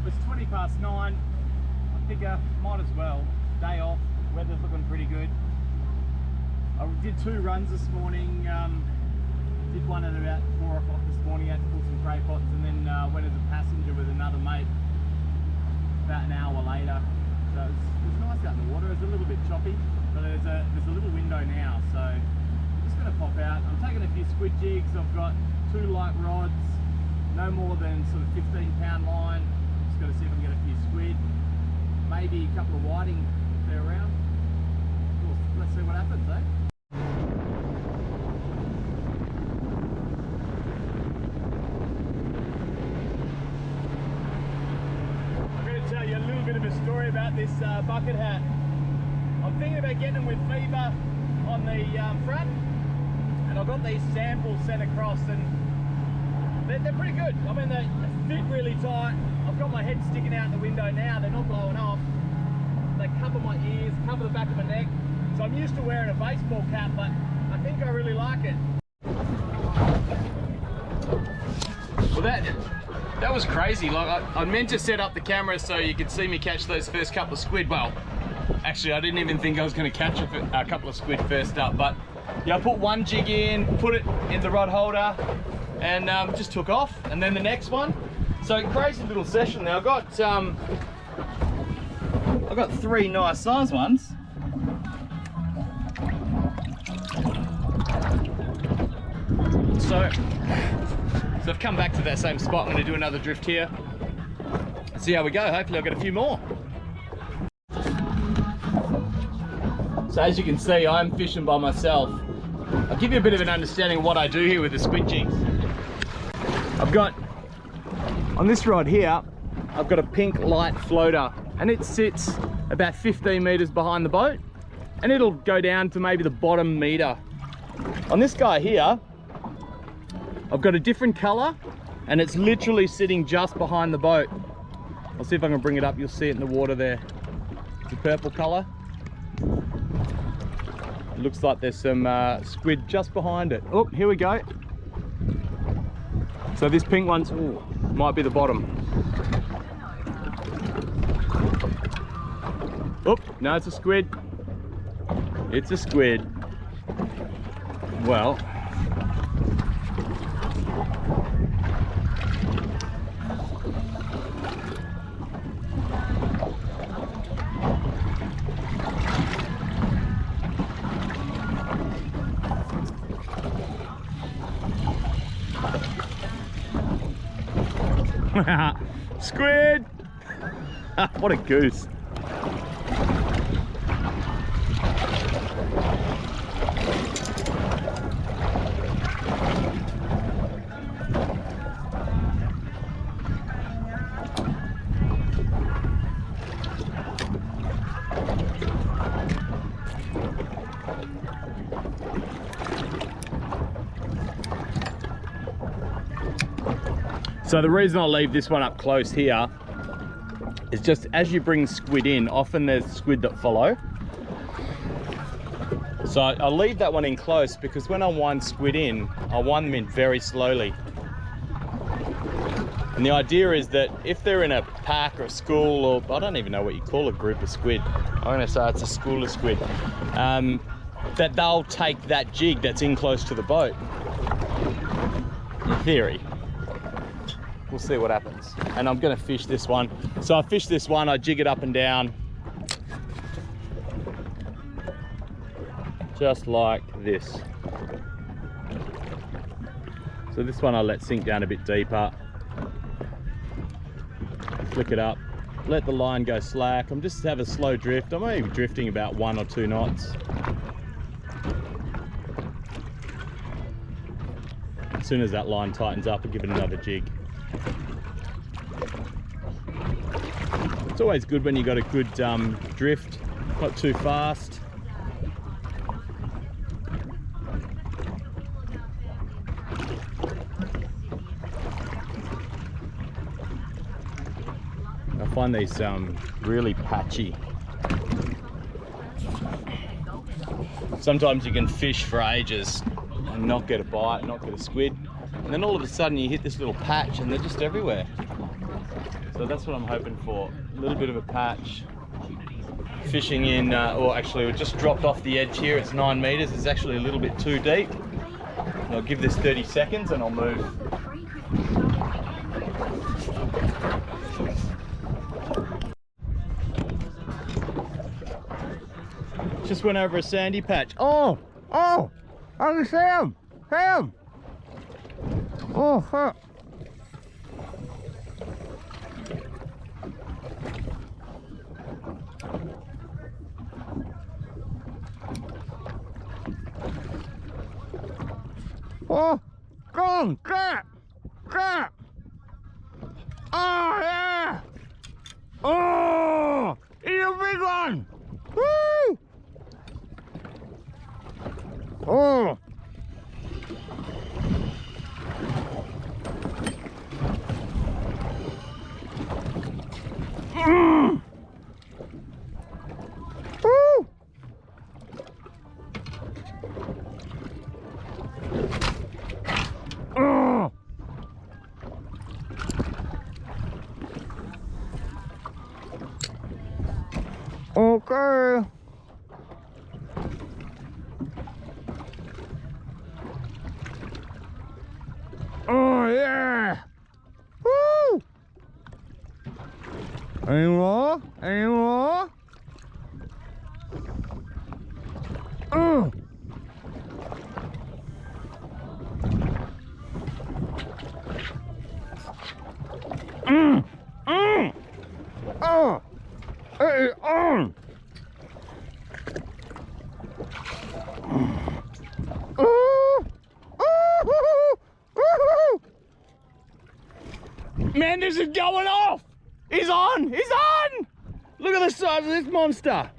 It's 20 past 9. I figure might as well. Day off. Weather's looking pretty good. I did 2 runs this morning. Did one at about 4 o'clock this morning. Had to pull some cray pots, and then went as a passenger with another mate about an hour later. So it was nice out in the water. It was a little bit choppy, but there's a little window now, so I'm just going to pop out. I'm taking a few squid jigs. I've got 2 light rods, no more than sort of 15-pound line. Just got to see if I can get a few squid, maybe a couple of whiting if they're around. Let's see what happens, eh? Tell you a little bit of a story about this bucket hat. I'm thinking about getting them with fever on the front, and I've got these samples sent across, and they're pretty good. I mean, they fit really tight. I've got my head sticking out the window now. They're not blowing off. They cover my ears, cover the back of my neck. So I'm used to wearing a baseball cap, but I think I really like it. Well, that was crazy. Like I meant to set up the camera so you could see me catch those first couple of squid. Well, actually I didn't even think I was going to catch a couple of squid first up, but yeah, I put one jig in, put it in the rod holder, and just took off. And then the next one. So crazy little session now. I got 3 nice size ones. So I've come back to that same spot. I'm going to do another drift here and see how we go. Hopefully I'll get a few more. So as you can see, I'm fishing by myself. I'll give you a bit of an understanding of what I do here with the squid jigs. I've got, on this rod here, I've got a pink light floater, and it sits about 15 meters behind the boat, and it'll go down to maybe the bottom meter. On this guy here, I've got a different color, and it's literally sitting just behind the boat. I'll see if I can bring it up. You'll see it in the water there. It's a purple color. It looks like there's some squid just behind it. Oh, here we go. So this pink one's, ooh, might be the bottom. Oh, no, it's a squid. It's a squid. Well, squid! What a goose. So the reason I leave this one up close here is just as you bring squid in, often there's squid that follow. So I'll leave that one in close because when I wind squid in, I wind them in very slowly. And the idea is that if they're in a pack or a school, or I don't even know what you call a group of squid, I'm going to say it's a school of squid, that they'll take that jig that's in close to the boat. In theory. We'll see what happens. And I'm going to fish this one. So I fish this one, I jig it up and down. Just like this. So this one I let sink down a bit deeper. Flick it up. Let the line go slack. I'm just have a slow drift. I'm only drifting about 1 or 2 knots. As soon as that line tightens up, I'll give it another jig. It's always good when you got a good drift, not too fast. I find these really patchy. Sometimes you can fish for ages and not get a bite, not get a squid, and then all of a sudden you hit this little patch and they're just everywhere. So that's what I'm hoping for. A little bit of a patch. Fishing in, or actually it just dropped off the edge here. It's 9 meters. It's actually a little bit too deep. And I'll give this 30 seconds and I'll move. Just went over a sandy patch. Oh, I can see him. Oh, huh. Oh, go on, grab. Oh, yeah. Oh, he's a big one. Woo. Oh. Woo. Oh. Okay. Oh yeah. Woo. Any more? Oh. Oh. Hey, on. Man, this is going off! He's on! Look at the size of this monster!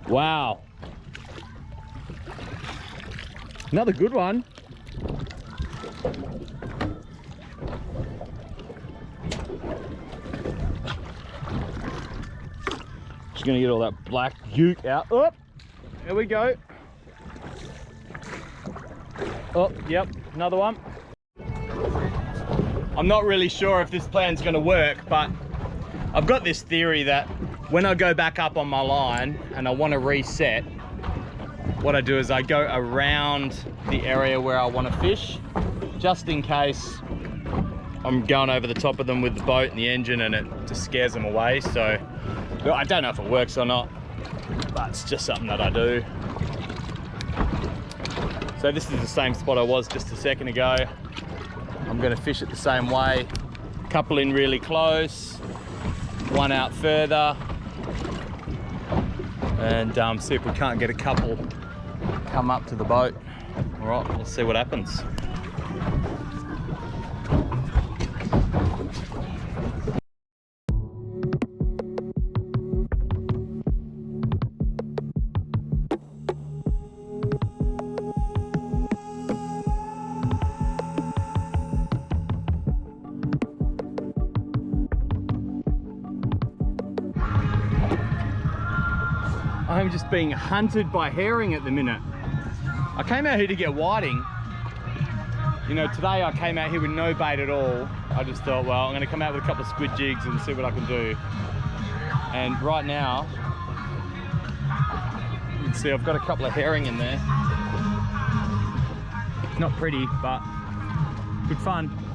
Wow. Another good one. Just gonna get all that black uke out. Oh, here we go. Oh, yep, another one. I'm not really sure if this plan's gonna work, but I've got this theory that when I go back up on my line and I want to reset, what I do is I go around the area where I want to fish, just in case I'm going over the top of them with the boat and the engine and it just scares them away. So I don't know if it works or not, but it's just something that I do. So this is the same spot I was just a second ago. I'm going to fish it the same way. Couple in really close, one out further, and see if we can't get a couple come up to the boat. All right, we'll see what happens. I'm just being hunted by herring at the minute. I came out here to get whiting. You know, today I came out here with no bait at all. I just thought, well, I'm gonna come out with a couple of squid jigs and see what I can do. And right now, you can see I've got a couple of herring in there. Not pretty, but good fun.